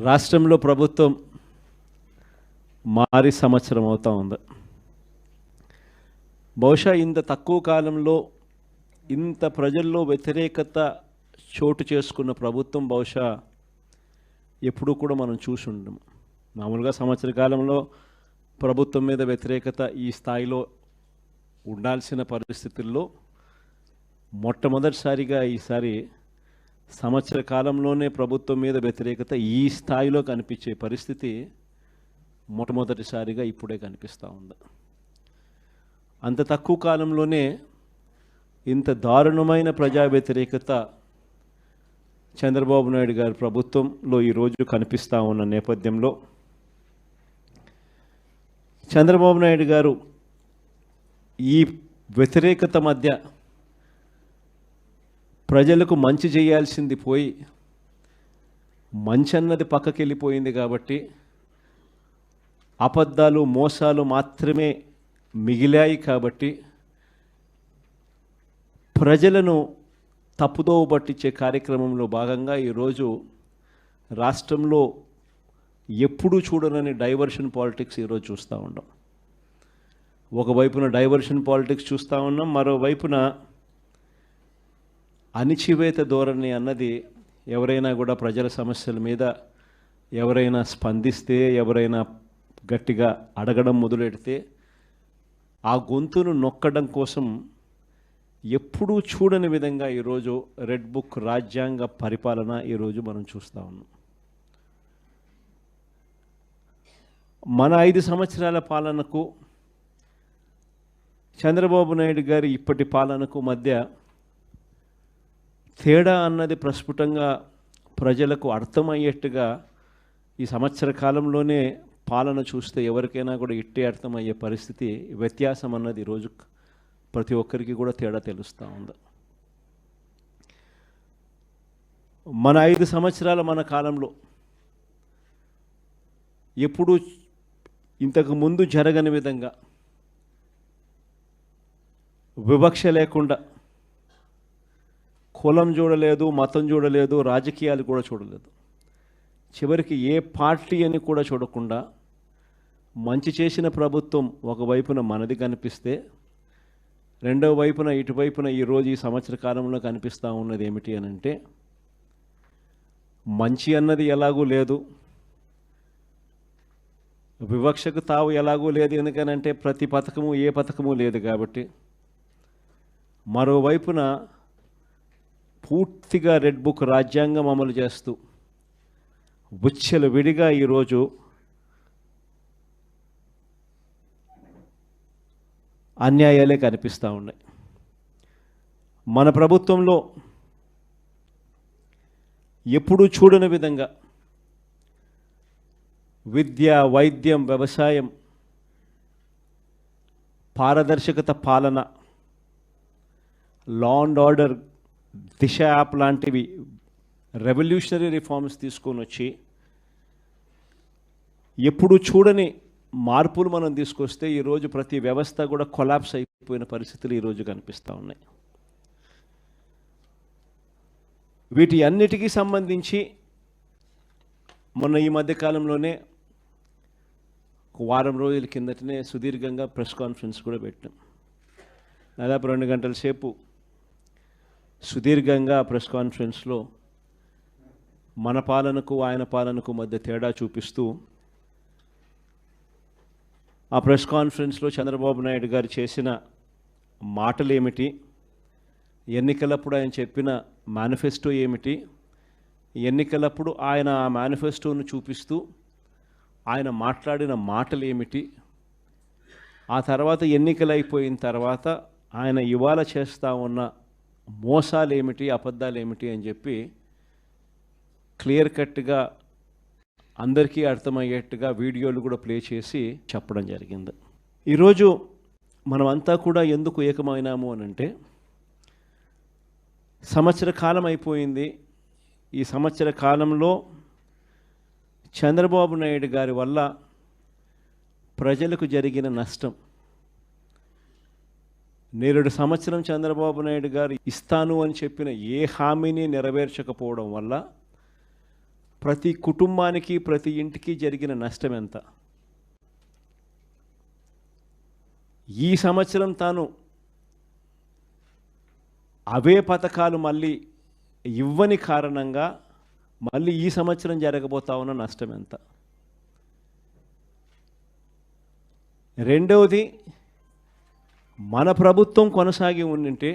రాష్ట్రంలో ప్రభుత్వం మారి సంవత్సరం అవుతా ఉంది. బహుశా ఇంత తక్కువ కాలంలో ఇంత ప్రజల్లో వ్యతిరేకత చోటు చేసుకున్న ప్రభుత్వం బహుశా ఎప్పుడూ కూడా మనం చూసి ఉండము. మామూలుగా సంవత్సర కాలంలో ప్రభుత్వం మీద వ్యతిరేకత ఈ స్థాయిలో ఉండాల్సిన పరిస్థితుల్లో మొట్టమొదటిసారిగా ఈసారి సంవత్సర కాలంలోనే ప్రభుత్వం మీద వ్యతిరేకత ఈ స్థాయిలో కనిపించే పరిస్థితి మొట్టమొదటిసారిగా ఇప్పుడే కనిపిస్తూ ఉంది. అంత తక్కువ కాలంలోనే ఇంత దారుణమైన ప్రజా వ్యతిరేకత చంద్రబాబు నాయుడు గారి ప్రభుత్వంలో ఈరోజు కనిపిస్తూ ఉన్న నేపథ్యంలో చంద్రబాబు నాయుడు గారు ఈ వ్యతిరేకత మధ్య ప్రజలకు మంచి చేయాల్సింది పోయి మంచి అన్నది పక్కకి వెళ్ళిపోయింది కాబట్టి అబద్ధాలు మోసాలు మాత్రమే మిగిలాయి కాబట్టి ప్రజలను తప్పుదోవ పట్టించే కార్యక్రమంలో భాగంగా ఈరోజు రాష్ట్రంలో ఎప్పుడూ చూడనని డైవర్షన్ పాలిటిక్స్ ఈరోజు చూస్తూ ఉన్నాం. ఒకవైపున డైవర్షన్ పాలిటిక్స్ చూస్తూ ఉన్నాం, మరోవైపున అణిచివేత ధోరణి అన్నది ఎవరైనా కూడా ప్రజల సమస్యల మీద ఎవరైనా స్పందిస్తే, ఎవరైనా గట్టిగా అడగడం మొదలెడితే ఆ గొంతును నొక్కడం కోసం ఎప్పుడూ చూడని విధంగా ఈరోజు రెడ్ బుక్ రాజ్యాంగ పరిపాలన ఈరోజు మనం చూస్తూ ఉన్నాం. మన 5 సంవత్సరాల పాలనకు చంద్రబాబు నాయుడు గారి ఇప్పటి పాలనకు మధ్య తేడా అన్నది ప్రస్ఫుటంగా ప్రజలకు అర్థమయ్యేట్టుగా ఈ సంవత్సర కాలంలోనే పాలన చూస్తే ఎవరికైనా కూడా ఇట్టే అర్థమయ్యే పరిస్థితి, వ్యత్యాసం అన్నది ఈరోజు ప్రతి ఒక్కరికి కూడా తేడా తెలుస్తూ ఉంది. మన 5 సంవత్సరాల మన కాలంలో ఎప్పుడూ ఇంతకు ముందు జరగని విధంగా వివక్ష లేకుండా కులం చూడలేదు, మతం చూడలేదు, రాజకీయాలు కూడా చూడలేదు, చివరికి ఏ పార్టీ అని కూడా చూడకుండా మంచి చేసిన ప్రభుత్వం ఒకవైపున మనది కనిపిస్తే రెండవ వైపున ఇటువైపున ఈరోజు ఈ సంవత్సర కాలంలో కనిపిస్తూ ఉన్నది ఏమిటి అని అంటే మంచి అన్నది ఎలాగూ లేదు, వివక్షకు తావు ఎలాగూ లేదు. ఎందుకనంటే ప్రతి పథకము ఏ పథకము లేదు కాబట్టి. మరోవైపున పూర్తిగా రెడ్ బుక్ రాజ్యాంగం అమలు చేస్తూ విడిగా ఈరోజు అన్యాయాలే కనిపిస్తూ ఉన్నాయి. మన ప్రభుత్వంలో ఎప్పుడూ చూడని విధంగా విద్య, వైద్యం, వ్యవసాయం, పారదర్శకత పాలన, law and order, Disha app లాంటివి రెవల్యూషనరీ రిఫార్మ్స్ తీసుకొని వచ్చి ఎప్పుడు చూడని మార్పులు మనం తీసుకొస్తే ఈరోజు ప్రతి వ్యవస్థ కూడా కొలాప్స్ అయిపోయిన పరిస్థితులు ఈరోజు కనిపిస్తూ ఉన్నాయి. వీటి అన్నిటికీ సంబంధించి మొన్న ఈ మధ్యకాలంలోనే వారం రోజుల కిందటనే సుదీర్ఘంగా ప్రెస్ కాన్ఫరెన్స్ కూడా పెట్టాం. దాదాపు 2 గంటల సేపు సుదీర్ఘంగా ప్రెస్ కాన్ఫరెన్స్లో మన పాలనకు ఆయన పాలనకు మధ్య తేడా చూపిస్తూ ఆ ప్రెస్ కాన్ఫరెన్స్లో చంద్రబాబు నాయుడు గారు చేసిన మాటలు ఏమిటి, ఎన్నికలప్పుడు ఆయన చెప్పిన మేనిఫెస్టో ఏమిటి, ఎన్నికలప్పుడు ఆయన ఆ మేనిఫెస్టోను చూపిస్తూ ఆయన మాట్లాడిన మాటలు ఏమిటి, ఆ తర్వాత ఎన్నికలు అయిపోయిన తర్వాత ఆయన ఇవాళ చేస్తూ ఉన్న మోసాలు ఏమిటి, అబద్ధాలు ఏమిటి అని చెప్పి క్లియర్ కట్గా అందరికీ అర్థమయ్యేట్టుగా వీడియోలు కూడా ప్లే చేసి చెప్పడం జరిగింది. ఈరోజు మనమంతా కూడా ఎందుకు ఏకమైనాము అని అంటే సంవత్సర కాలం అయిపోయింది. ఈ సంవత్సర కాలంలో చంద్రబాబు నాయుడు గారి వల్ల ప్రజలకు జరిగిన నష్టం, నేరుడు సంవత్సరం చంద్రబాబు నాయుడు గారు ఇస్తాను అని చెప్పిన ఏ హామీని నెరవేర్చకపోవడం వల్ల ప్రతి కుటుంబానికి ప్రతి ఇంటికి జరిగిన నష్టం ఎంత? ఈ సంవత్సరం తాను అవే పథకాలు మళ్ళీ ఇవ్వని కారణంగా మళ్ళీ ఈ సంవత్సరం జరగబోతా ఉన్న నష్టం ఎంత? రెండవది, మన ప్రభుత్వం కొనసాగి ఉండింటే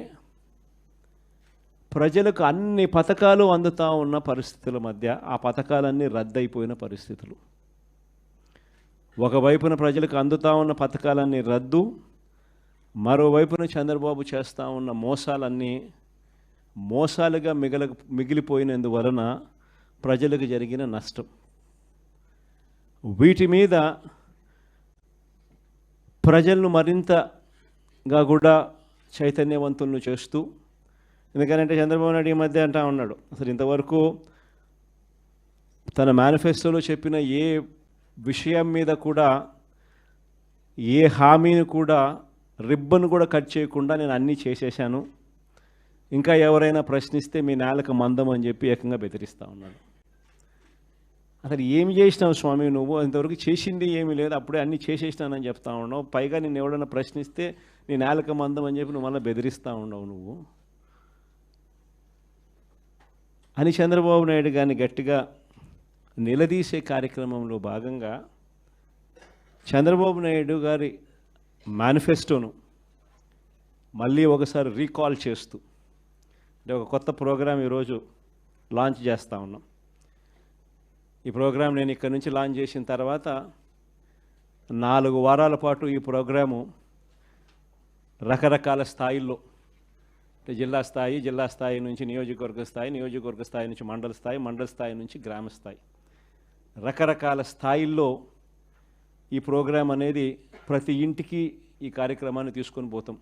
ప్రజలకు అన్ని పథకాలు అందుతూ ఉన్న పరిస్థితుల మధ్య ఆ పథకాలన్నీ రద్దయిపోయిన పరిస్థితులు. ఒకవైపున ప్రజలకు అందుతూ ఉన్న పథకాలన్నీ రద్దు, మరోవైపున చంద్రబాబు చేస్తూ ఉన్న మోసాలన్నీ మోసాలుగా మిగిలిపోయినందువలన ప్రజలకు జరిగిన నష్టం. వీటి మీద ప్రజలను మరింతగా కూడా చైతన్యవంతులను చేస్తూ, ఎందుకంటే చంద్రబాబు నాయుడు ఈ మధ్య అంటా ఉన్నాడు, అసలు ఇంతవరకు తన మేనిఫెస్టోలో చెప్పిన ఏ విషయం మీద కూడా, ఏ హామీని కూడా, రిబ్బన్ కూడా కట్ చేయకుండా నేను అన్నీ చేసేసాను, ఇంకా ఎవరైనా ప్రశ్నిస్తే మీ నేలకు మందం అని చెప్పి ఏకంగా బెదిరిస్తూ ఉన్నాడు. అసలు ఏం చేసినావు స్వామి నువ్వు? ఇంతవరకు చేసింది ఏమీ లేదు, అప్పుడే అన్నీ చేసేసినానని చెప్తా ఉన్నావు. పైగా నేను ఎవడన్నా ప్రశ్నిస్తే నీ నేలకు మందం అని చెప్పి నువ్వు మళ్ళీ బెదిరిస్తూ ఉన్నావు నువ్వు అని చంద్రబాబు నాయుడు గారిని గట్టిగా నిలదీసే కార్యక్రమంలో భాగంగా చంద్రబాబు నాయుడు గారి మేనిఫెస్టోను మళ్ళీ ఒకసారి రీకాల్ చేస్తూ అంటే ఒక కొత్త ప్రోగ్రాం ఈరోజు లాంచ్ చేస్తూ ఉన్నాం. ఈ ప్రోగ్రాం నేను ఇక్కడ నుంచి లాంచ్ చేసిన తర్వాత 4 వారాల పాటు ఈ ప్రోగ్రాము రకరకాల స్థాయిల్లో, అంటే జిల్లా స్థాయి నుంచి నియోజకవర్గ స్థాయి నుంచి మండల స్థాయి నుంచి గ్రామ స్థాయి, రకరకాల స్థాయిల్లో ఈ ప్రోగ్రాం అనేది ప్రతి ఇంటికి ఈ కార్యక్రమాన్ని తీసుకొని పోతాం.